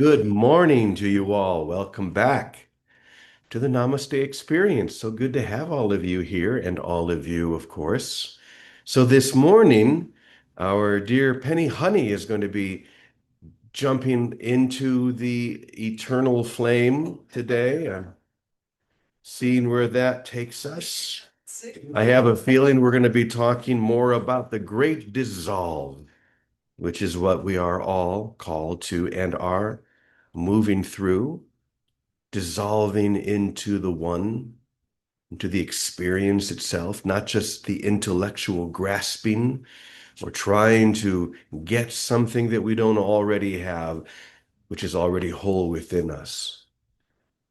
Good morning to you all. Welcome back to the Namaste Experience. So good to have all of you here and all of you, of course. So this morning, our dear Penny Honey is going to be jumping into the eternal flame today. I'm seeing where that takes us. I have a feeling we're going to be talking more about the great dissolve, which is what we are all called to and are moving through, dissolving into the one, into the experience itself, not just the intellectual grasping or trying to get something that we don't already have, which is already whole within us.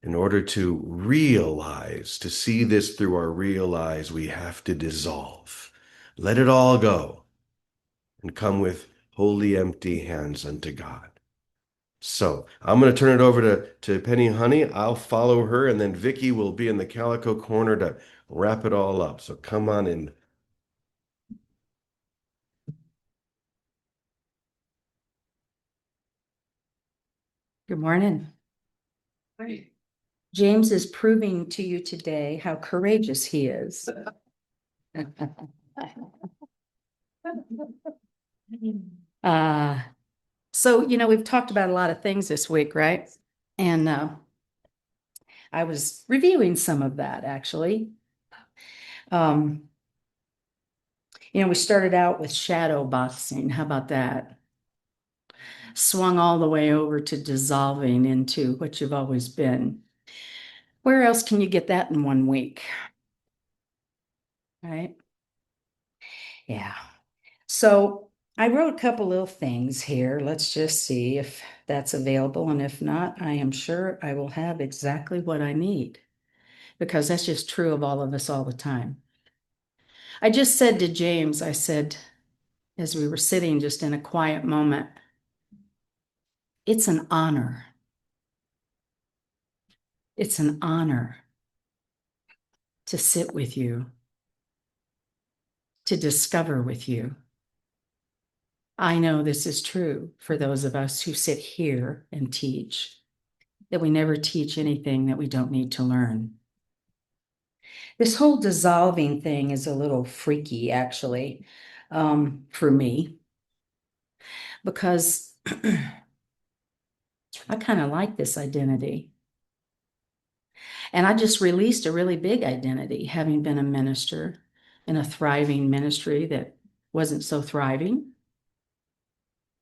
In order to realize, to see this through our real eyes, we have to dissolve. Let it all go and come with wholly empty hands unto God. So I'm going to turn it over to Penny Honey. I'll follow her, and then Vicky will be in the Calico corner to wrap it all up. So come on in. Good morning. Right. James is proving to you today how courageous he is. Uh, so, we've talked about a lot of things this week, right? And I was reviewing some of that actually. Um, we started out with shadow boxing. How about that? Swung all the way over to dissolving into what you've always been. Where else can you get that in 1 week? Right? Yeah. So I wrote a couple little things here. Let's just see if that's available. And if not, I am sure I will have exactly what I need because that's just true of all of us all the time. I just said to James, I said, as we were sitting just in a quiet moment, it's an honor. It's an honor to sit with you, to discover with you. I know this is true for those of us who sit here and teach, that we never teach anything that we don't need to learn. This whole dissolving thing is a little freaky, actually, for me, because I kind of like this identity. And I just released a really big identity, having been a minister in a thriving ministry that wasn't so thriving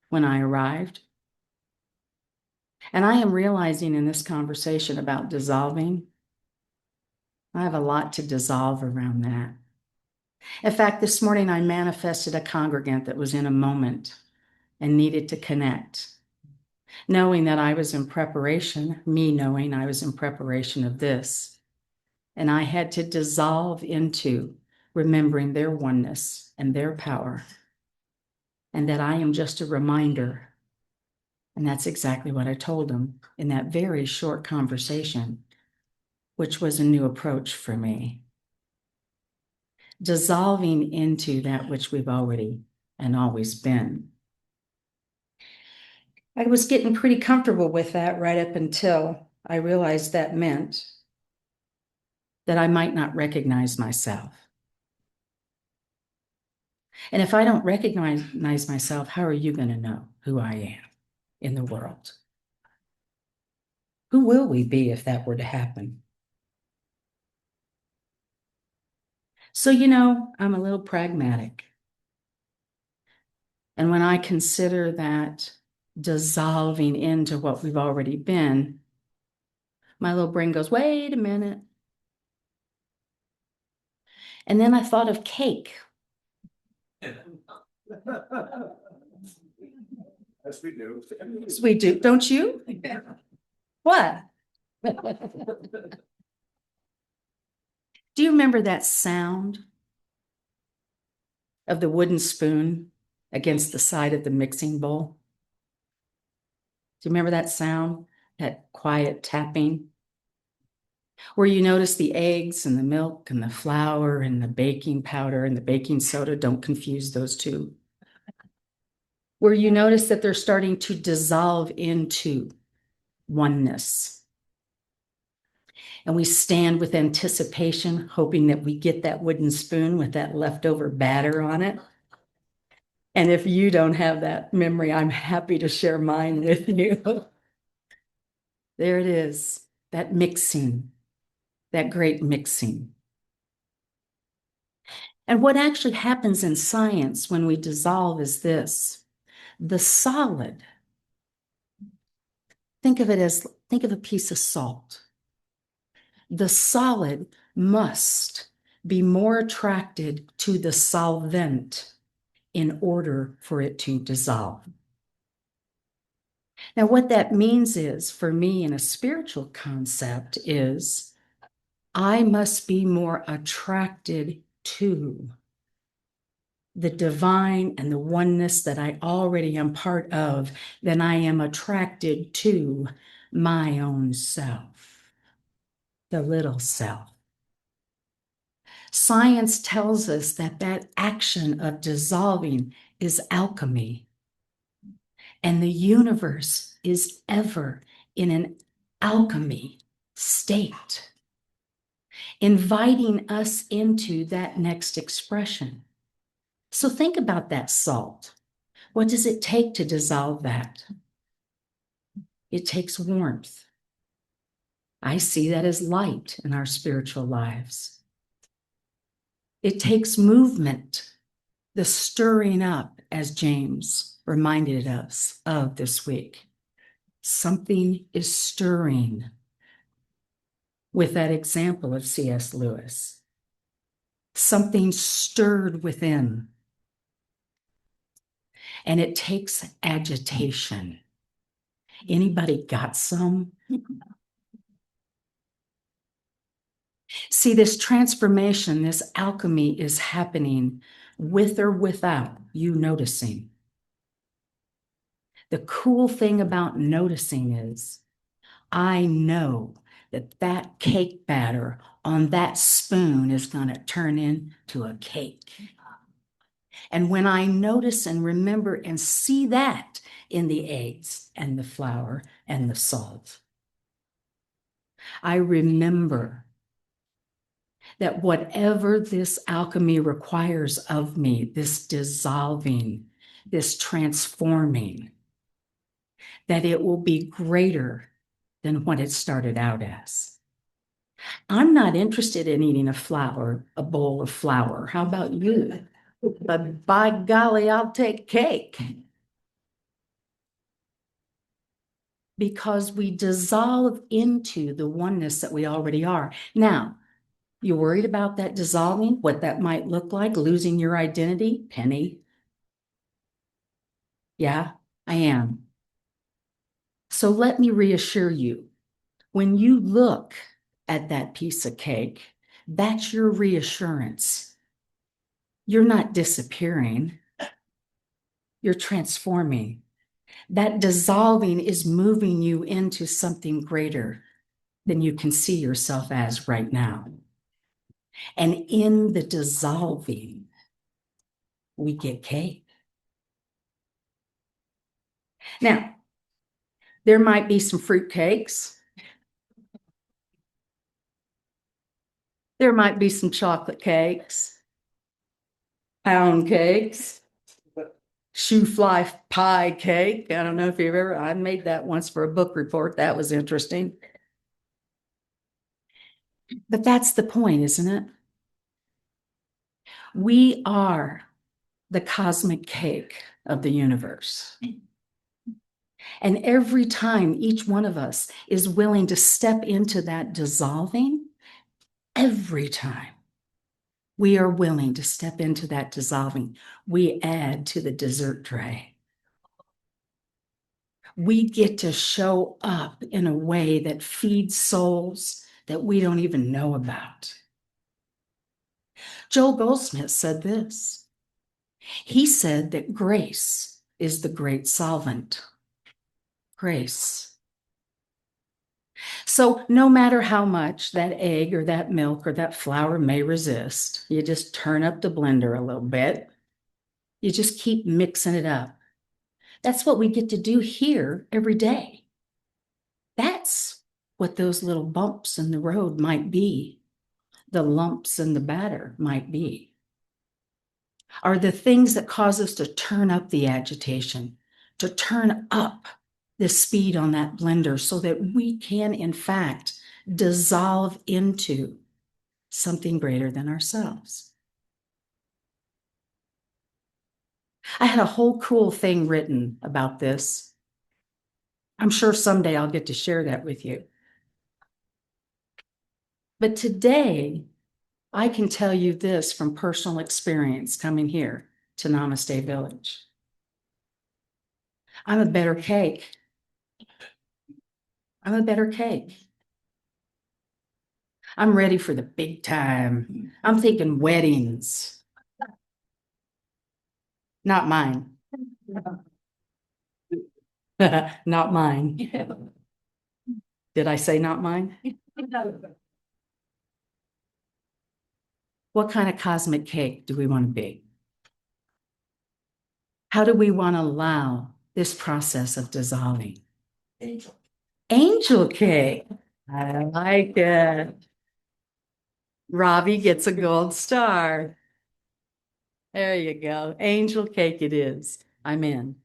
when I arrived. And I am realizing in this conversation about dissolving, I have a lot to dissolve around that. In fact, this morning I manifested a congregant that was in a moment and needed to connect, knowing that I was in preparation, me knowing I was in preparation of this. And I had to dissolve into remembering their oneness and their power, and that I am just a reminder. And that's exactly what I told them in that very short conversation, which was a new approach for me. Dissolving into that which we've already and always been. I was getting pretty comfortable with that right up until I realized that meant that I might not recognize myself. And if I don't recognize myself, how are you going to know who I am in the world? Who will we be if that were to happen? So, I'm a little pragmatic. And when I consider that dissolving into what we've already been, my little brain goes, wait a minute. And then I thought of cake. Yes, we do. Yes, we do, don't you? What? Do you remember that sound of the wooden spoon against the side of the mixing bowl? Do you remember that sound, that quiet tapping? Where you notice the eggs and the milk and the flour and the baking powder and the baking soda, don't confuse those two. Where you notice that they're starting to dissolve into oneness. And we stand with anticipation, hoping that we get that wooden spoon with that leftover batter on it. And if you don't have that memory, I'm happy to share mine with you. There it is, that mixing, that great mixing. And what actually happens in science when we dissolve is this: the solid, think of a piece of salt. The solid must be more attracted to the solvent in order for it to dissolve. Now, what that means is, for me in a spiritual concept, is I must be more attracted to the divine and the oneness that I already am part of than I am attracted to my own self, the little self. Science tells us that that action of dissolving is alchemy, and the universe is ever in an alchemy state, inviting us into that next expression. So think about that salt. What does it take to dissolve that? It takes warmth. I see that as light in our spiritual lives. It takes movement, the stirring up, as James reminded us of this week. Something is stirring, with that example of C.S. Lewis. Something stirred within. And it takes agitation. Anybody got some? See, this transformation, this alchemy is happening with or without you noticing. The cool thing about noticing is I know that that cake batter on that spoon is going to turn into a cake. And when I notice and remember and see that in the eggs and the flour and the salt, I remember that whatever this alchemy requires of me, this dissolving, this transforming, that it will be greater than what it started out as. I'm not interested in eating a bowl of flour. How about you? But by golly, I'll take cake. Because we dissolve into the oneness that we already are. Now, you're worried about that dissolving, what that might look like, losing your identity, Penny? Yeah, I am. So let me reassure you, when you look at that piece of cake, that's your reassurance. You're not disappearing. You're transforming. That dissolving is moving you into something greater than you can see yourself as right now. And in the dissolving, we get cake. Now, there might be some fruit cakes. There might be some chocolate cakes, pound cakes, shoe fly pie cake. I don't know if I made that once for a book report. That was interesting. But that's the point, isn't it? We are the cosmic cake of the universe. And every time each one of us is willing to step into that dissolving, every time we are willing to step into that dissolving, we add to the dessert tray. We get to show up in a way that feeds souls that we don't even know about. Joel Goldsmith said this. He said that grace is the great solvent. Grace. So no matter how much that egg or that milk or that flour may resist, you just turn up the blender a little bit. You just keep mixing it up. That's what we get to do here every day. That's what those little bumps in the road might be. The lumps in the batter might be. Are the things that cause us to turn up the agitation, to turn up the speed on that blender so that we can, in fact, dissolve into something greater than ourselves. I had a whole cool thing written about this. I'm sure someday I'll get to share that with you. But today, I can tell you this from personal experience coming here to Namaste Village. I'm a better cake. I'm a better cake. I'm ready for the big time. I'm thinking weddings. Not mine. Not mine. Did I say not mine? What kind of cosmic cake do we want to be? How do we want to allow this process of dissolving? Angel. Angel cake. I like it. Robbie gets a gold star. There you go. Angel cake it is. I'm in.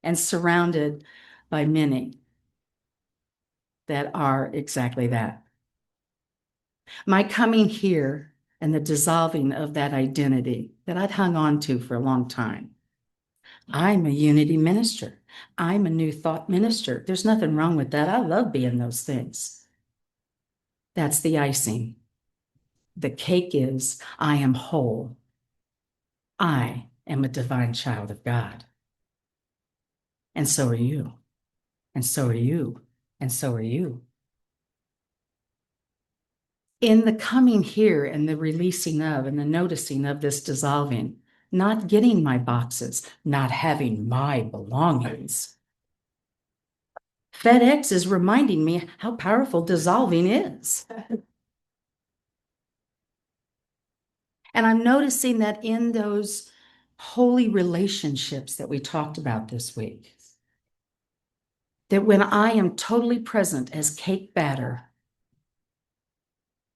And surrounded by many that are exactly that. My coming here and the dissolving of that identity that I'd hung on to for a long time. I'm a unity minister. I'm a new thought minister. There's nothing wrong with that. I love being those things. That's the icing. The cake is I am whole. I am a divine child of God. And so are you. And so are you. And so are you. In the coming here and the releasing of and the noticing of this dissolving, not getting my boxes, not having my belongings. FedEx is reminding me how powerful dissolving is. And I'm noticing that in those holy relationships that we talked about this week, that when I am totally present as cake batter,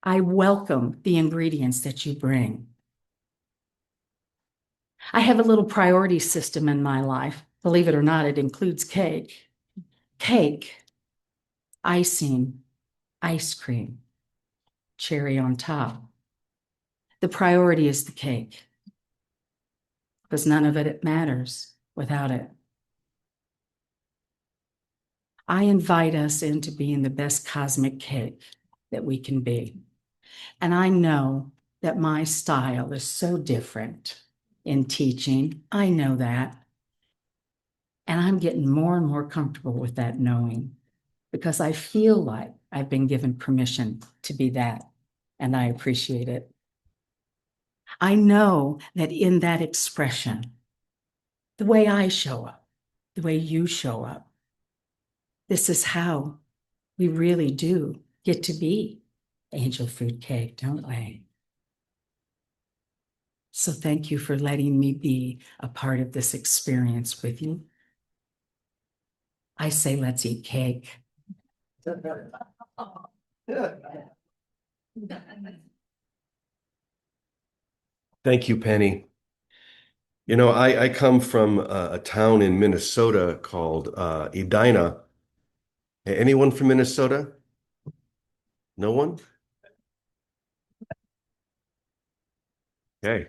I welcome the ingredients that you bring. I have a little priority system in my life. Believe it or not, it includes cake. Cake, icing, ice cream, cherry on top. The priority is the cake because none of it matters without it. I invite us into being the best cosmic cake that we can be. And I know that my style is so different in teaching. I know that. And I'm getting more and more comfortable with that knowing because I feel like I've been given permission to be that. And I appreciate it. I know that in that expression, the way I show up, the way you show up, this is how we really do get to be angel food cake, don't we? So thank you for letting me be a part of this experience with you. I say, let's eat cake. Thank you, Penny. You know, I come from a town in Minnesota called Edina. Anyone from Minnesota? No one? Okay.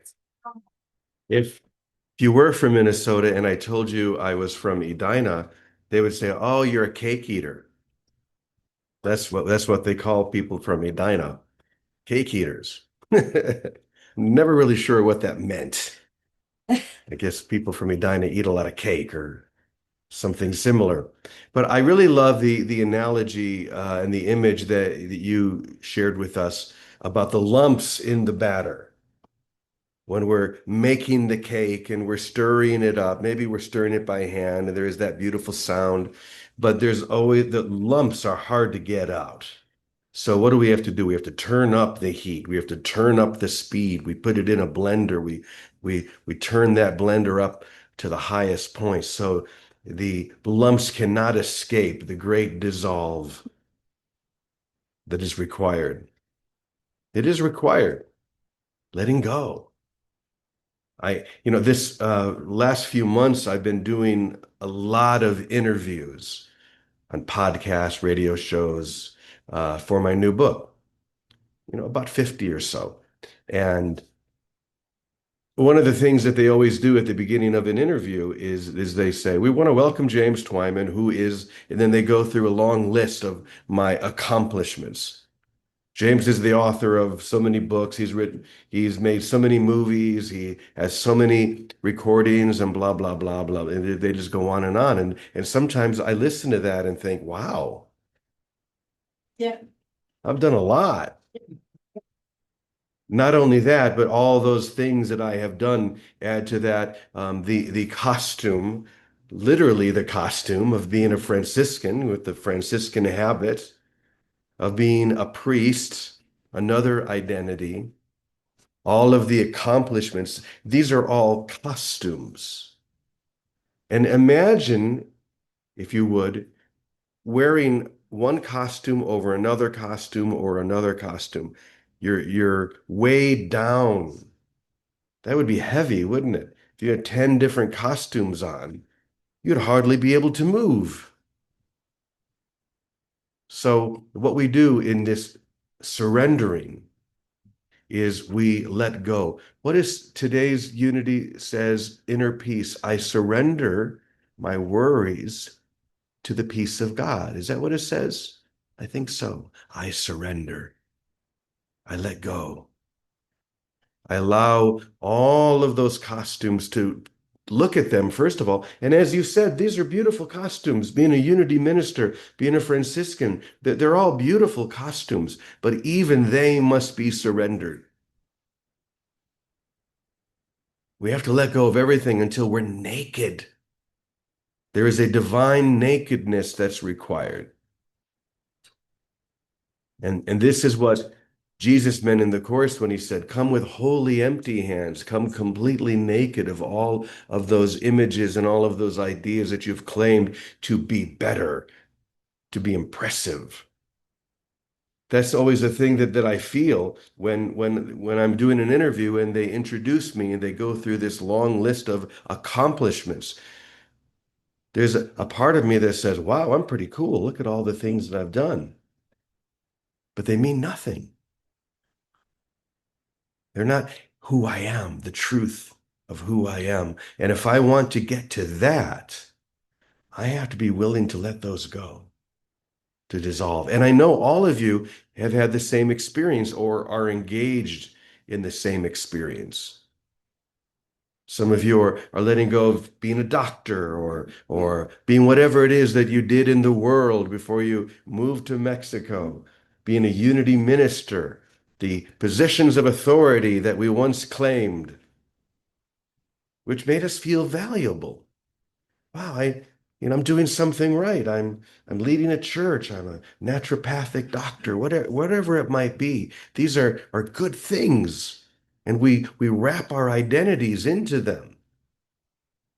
If you were from Minnesota and I told you I was from Edina, they would say, "Oh, you're a cake eater." That's what they call people from Edina, cake eaters. Never really sure what that meant. I guess people from Edina eat a lot of cake or something similar. But I really love the analogy and the image that you shared with us about the lumps in the batter. When we're making the cake and we're stirring it up, maybe we're stirring it by hand and there is that beautiful sound, but there's always the lumps are hard to get out. So what do we have to do? We have to turn up the heat. We have to turn up the speed. We put it in a blender. We turn that blender up to the highest point. So the lumps cannot escape the great dissolve that is required. It is required. Letting go. This last few months, I've been doing a lot of interviews on podcasts, radio shows for my new book, about 50 or so. And one of the things that they always do at the beginning of an interview is they say, we want to welcome James Twyman, who is, and then they go through a long list of my accomplishments. James is the author of so many books. He's made so many movies. He has so many recordings and blah, blah, blah, blah. And they just go on and on. And sometimes I listen to that and think, wow, Yeah. I've done a lot. Not only that, but all those things that I have done add to that the costume, literally the costume of being a Franciscan with the Franciscan habit, of being a priest, another identity, all of the accomplishments. These are all costumes. And imagine, if you would, wearing one costume over another costume or another costume. You're weighed down. That would be heavy, wouldn't it? If you had 10 different costumes on, you'd hardly be able to move. So what we do in this surrendering is we let go. What is today's unity says, inner peace? I surrender my worries to the peace of God. Is that what it says? I think so. I surrender. I let go. I allow all of those costumes to look at them, first of all. And as you said, these are beautiful costumes. Being a unity minister, being a Franciscan, they're all beautiful costumes, but even they must be surrendered. We have to let go of everything until we're naked. There is a divine nakedness that's required. And this is what Jesus meant in the Course when he said, come with wholly empty hands, come completely naked of all of those images and all of those ideas that you've claimed to be better, to be impressive. That's always a thing that I feel when I'm doing an interview and they introduce me and they go through this long list of accomplishments. There's a part of me that says, wow, I'm pretty cool. Look at all the things that I've done. But they mean nothing. They're not who I am, the truth of who I am. And if I want to get to that, I have to be willing to let those go, to dissolve. And I know all of you have had the same experience or are engaged in the same experience. Some of you are letting go of being a doctor or being whatever it is that you did in the world before you moved to Mexico, being a unity minister, the positions of authority that we once claimed, which made us feel valuable. Wow, I'm doing something right. I'm leading a church. I'm a naturopathic doctor, whatever it might be. These are good things. And we wrap our identities into them.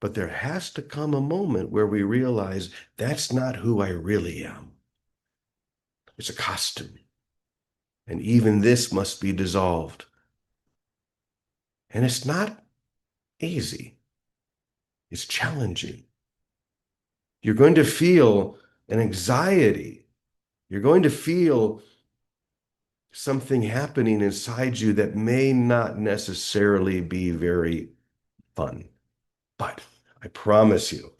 But there has to come a moment where we realize that's not who I really am. It's a costume. And even this must be dissolved. And it's not easy. It's challenging. You're going to feel an anxiety. You're going to feel something happening inside you that may not necessarily be very fun. But I promise you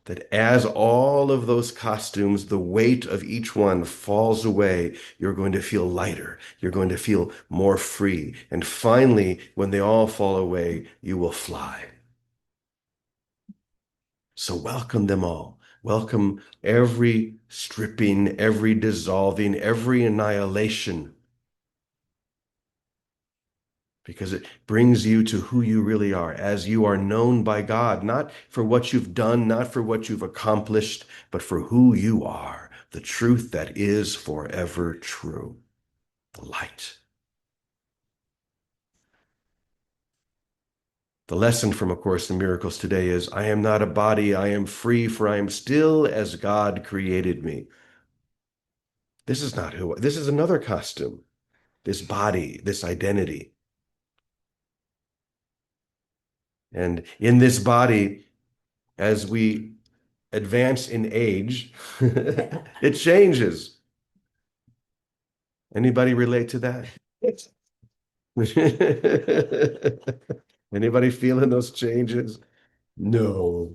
that as all of those costumes, the weight of each one falls away, you're going to feel lighter. You're going to feel more free. And finally, when they all fall away, you will fly. So welcome them all. Welcome every stripping, every dissolving, every annihilation, because it brings you to who you really are, as you are known by God, not for what you've done, not for what you've accomplished, but for who you are, the truth that is forever true, the light. The lesson from A Course in Miracles today is, I am not a body, I am free, for I am still as God created me. This is not who, this is another costume, this body, this identity. And in this body, as we advance in age, it changes. Anybody relate to that? Anybody feeling those changes? No.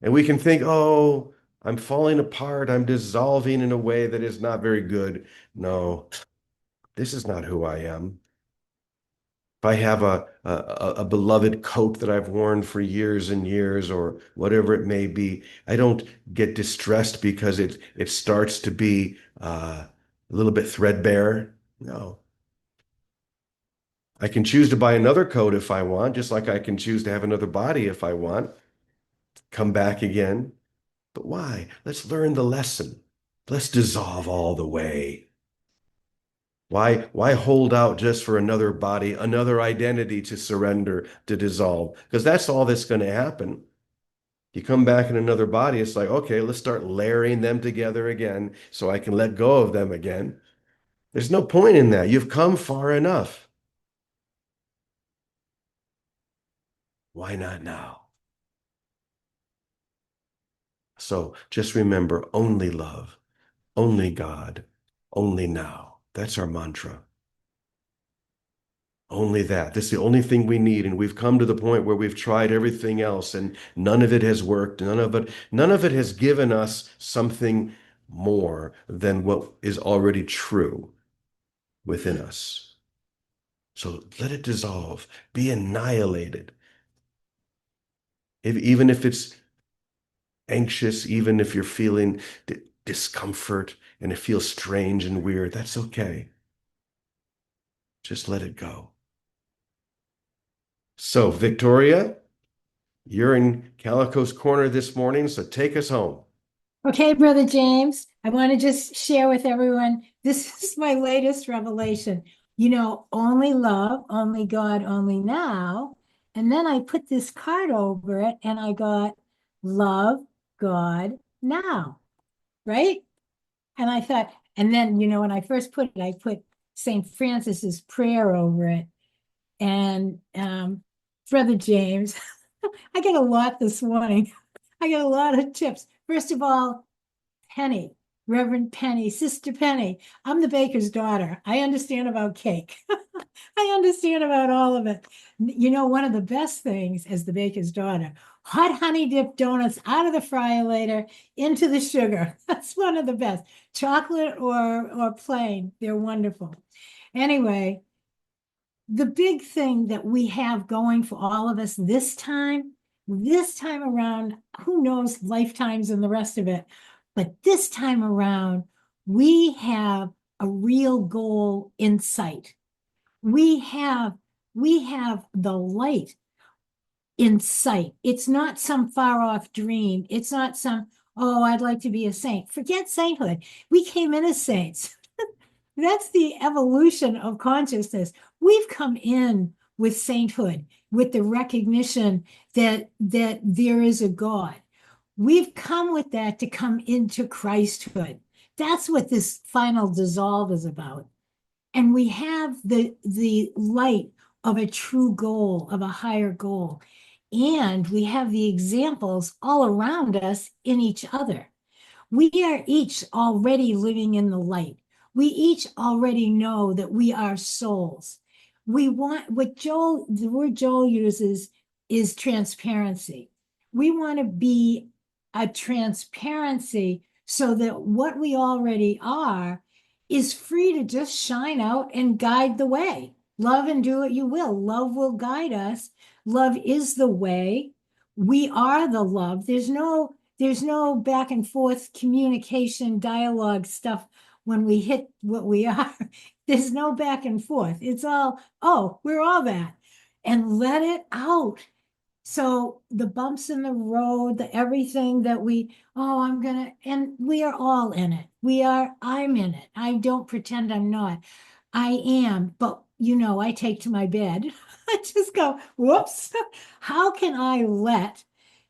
And we can think, oh, I'm falling apart. I'm dissolving in a way that is not very good. No, this is not who I am. If I have a beloved coat that I've worn for years and years, or whatever it may be, I don't get distressed because it starts to be a little bit threadbare. No. I can choose to buy another coat if I want, just like I can choose to have another body if I want. Come back again. But why? Let's learn the lesson. Let's dissolve all the way. Why hold out just for another body, another identity to surrender, to dissolve? Because that's all that's going to happen. You come back in another body, it's like, okay, let's start layering them together again so I can let go of them again. There's no point in that. You've come far enough. Why not now? So just remember, only love, only God, only now. That's our mantra. Only that. This is the only thing we need. And we've come to the point where we've tried everything else and none of it has worked. None of it has given us something more than what is already true within us. So let it dissolve, be annihilated. Even if it's anxious, even if you're feeling discomfort and it feels strange and weird, that's okay. Just let it go. So, Victoria, you're in Calico's Corner this morning, so take us home. Okay, Brother James, I want to just share with everyone, this is my latest revelation. Only love, only God, only now. And then I put this card over it and I got love, God, now, right? And I thought, and then, when I first put it, I put St. Francis's prayer over it. And Brother James, I get a lot this morning. I get a lot of tips. First of all, Penny, Reverend Penny, Sister Penny. I'm the baker's daughter. I understand about cake. I understand about all of it. One of the best things as the baker's daughter, hot honey dip donuts out of the fryer later into the sugar. That's one of the best. Chocolate or plain, they're wonderful. Anyway, the big thing that we have going for all of us this time around, who knows lifetimes and the rest of it, but this time around, we have a real goal in sight. We have the light in sight. It's not some far off dream. It's not some, oh, I'd like to be a saint. Forget sainthood. We came in as saints. That's the evolution of consciousness. We've come in with sainthood, with the recognition that there is a God. We've come with that to come into Christhood. That's what this final dissolve is about. And we have the light of a true goal, of a higher goal. And we have the examples all around us in each other. We are each already living in the light. We each already know that we are souls. We want the word Joel uses is transparency. We want to be a transparency so that what we already are is free to just shine out and guide the way. Love and do what you will. Love will guide us. Love is the way. We are the love. There's no back and forth communication, dialogue stuff when we hit what we are. There's no back and forth. It's all, oh, we're all that. And let it out. So the bumps in the road, the everything that and we are all in it. I'm in it. I don't pretend I'm not. I am. But I take to my bed. I just go, whoops, how can I let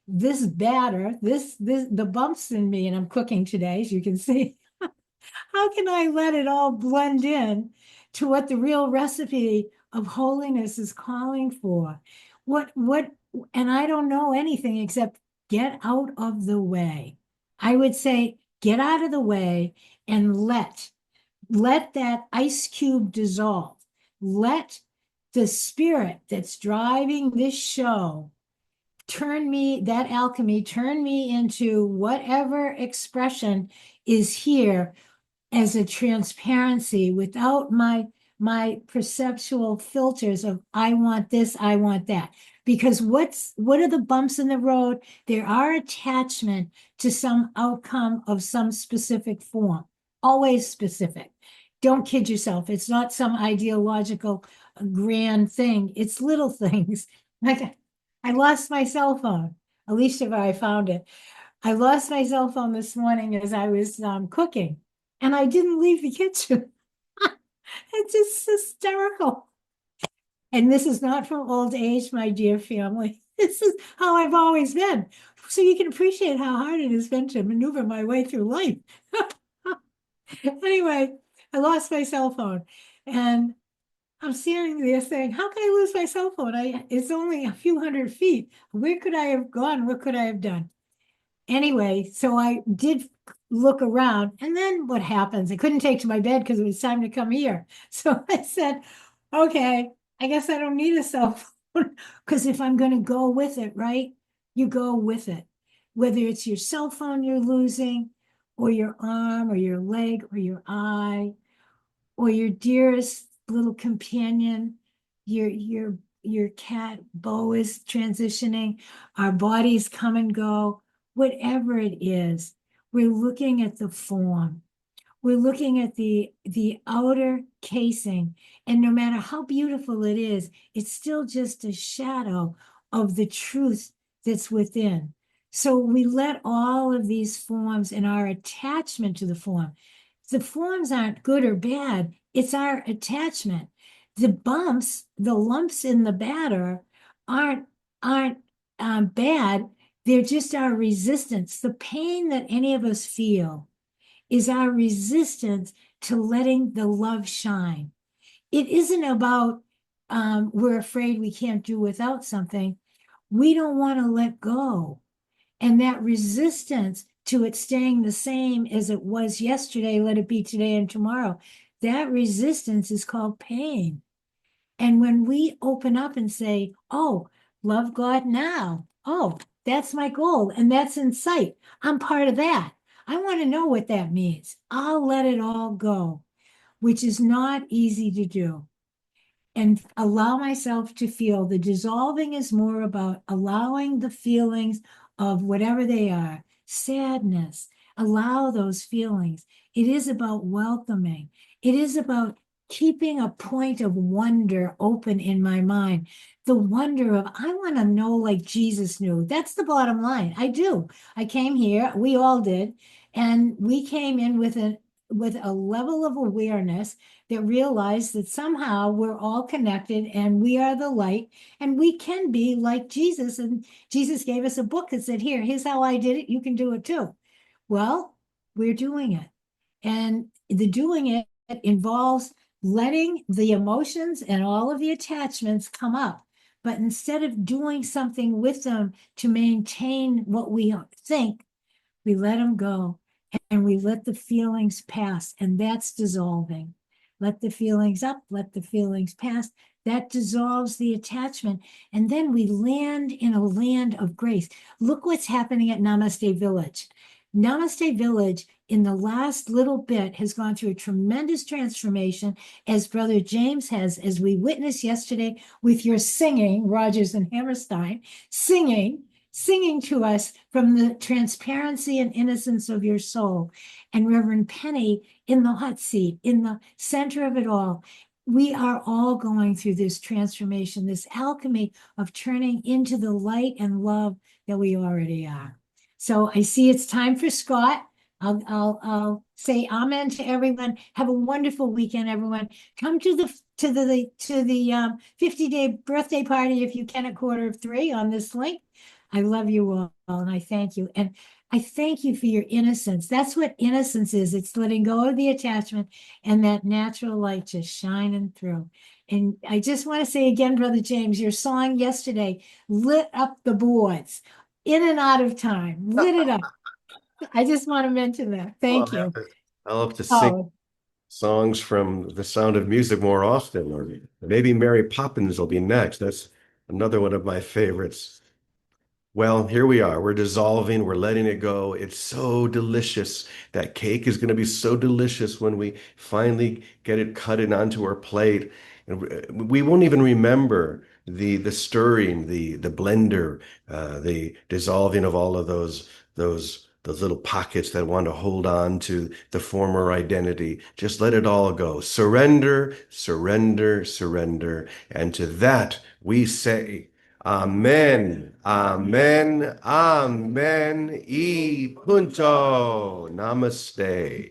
this batter, the bumps in me, and I'm cooking today, as you can see, how can I let it all blend in to what the real recipe of holiness is calling for? And I don't know anything except get out of the way. I would say, get out of the way and let that ice cube dissolve. Let the spirit that's driving this show that alchemy, turn me into whatever expression is here as a transparency without my perceptual filters of I want this, I want that. Because what are the bumps in the road? There are attachment to some outcome of some specific form, always specific. Don't kid yourself. It's not some ideological grand thing. It's little things. Like I lost my cell phone. Alicia, I found it. I lost my cell phone this morning as I was cooking, and I didn't leave the kitchen. It's just hysterical. And this is not from old age, my dear family. This is how I've always been. So you can appreciate how hard it has been to maneuver my way through life. Anyway, I lost my cell phone, and I'm standing there saying, how can I lose my cell phone? It's only a few hundred feet. Where could I have gone? What could I have done? Anyway, so I did look around, and then what happens? I couldn't take to my bed because it was time to come here. So I said, okay, I guess I don't need a cell phone because if I'm going to go with it, right? You go with it. Whether it's your cell phone you're losing, or your arm, or your leg, or your eye, or your dearest little companion, your cat Bo is transitioning, our bodies come and go, whatever it is, we're looking at the form. We're looking at the outer casing, and no matter how beautiful it is, it's still just a shadow of the truth that's within. So we let all of these forms and our attachment to the forms aren't good or bad, it's our attachment. The bumps, the lumps in the batter aren't bad. They're just our resistance. The pain that any of us feel is our resistance to letting the love shine. It isn't about we're afraid we can't do without something. We don't want to let go. And that resistance to it staying the same as it was yesterday, let it be today and tomorrow, that resistance is called pain. And when we open up and say, oh, love God now. Oh, that's my goal. And that's in sight. I'm part of that. I want to know what that means. I'll let it all go, which is not easy to do. And allow myself to feel. The dissolving is more about allowing the feelings of whatever they are, sadness, allow those feelings. It is about welcoming. It is about keeping a point of wonder open in my mind. The wonder of, I want to know like Jesus knew. That's the bottom line. I do. I came here, we all did, and we came in with a level of awareness that realized that somehow we're all connected and we are the light and we can be like Jesus. And Jesus gave us a book that said, here's how I did it. You can do it too. Well, we're doing it. And the doing it involves letting the emotions and all of the attachments come up. But instead of doing something with them to maintain what we think, we let them go and we let the feelings pass. And that's dissolving. Let the feelings up, let the feelings pass. That dissolves the attachment. And then we land in a land of grace. Look what's happening at Namaste Village. Namaste Village in the last little bit has gone through a tremendous transformation, as Brother James has, as we witnessed yesterday with your singing, Rogers and Hammerstein, singing to us from the transparency and innocence of your soul. And Reverend Penny in the hot seat, in the center of it all. We are all going through this transformation, this alchemy of turning into the light and love that we already are. So I see it's time for Scott. I'll say amen to everyone. Have a wonderful weekend, everyone. Come to the 50-day birthday party if you can at 2:45 on this link. I love you all, and I thank you. And I thank you for your innocence. That's what innocence is. It's letting go of the attachment and that natural light just shining through. And I just want to say again, Brother James, your song yesterday lit up the boards in and out of time, lit it up. I just want to mention that. Well, Thank you. I'll have to sing Oh, songs from The Sound of Music more often, or maybe Mary Poppins will be next. That's another one of my favorites. Well, here we are. We're dissolving. We're letting it go. It's so delicious. That cake is going to be so delicious when we finally get it cut in onto our plate. And we won't even remember the stirring, the blender, the dissolving of all of those little pockets that want to hold on to the former identity. Just let it all go. Surrender, surrender, surrender. And to that we say, Amen, amen, amen, y punto. Namaste.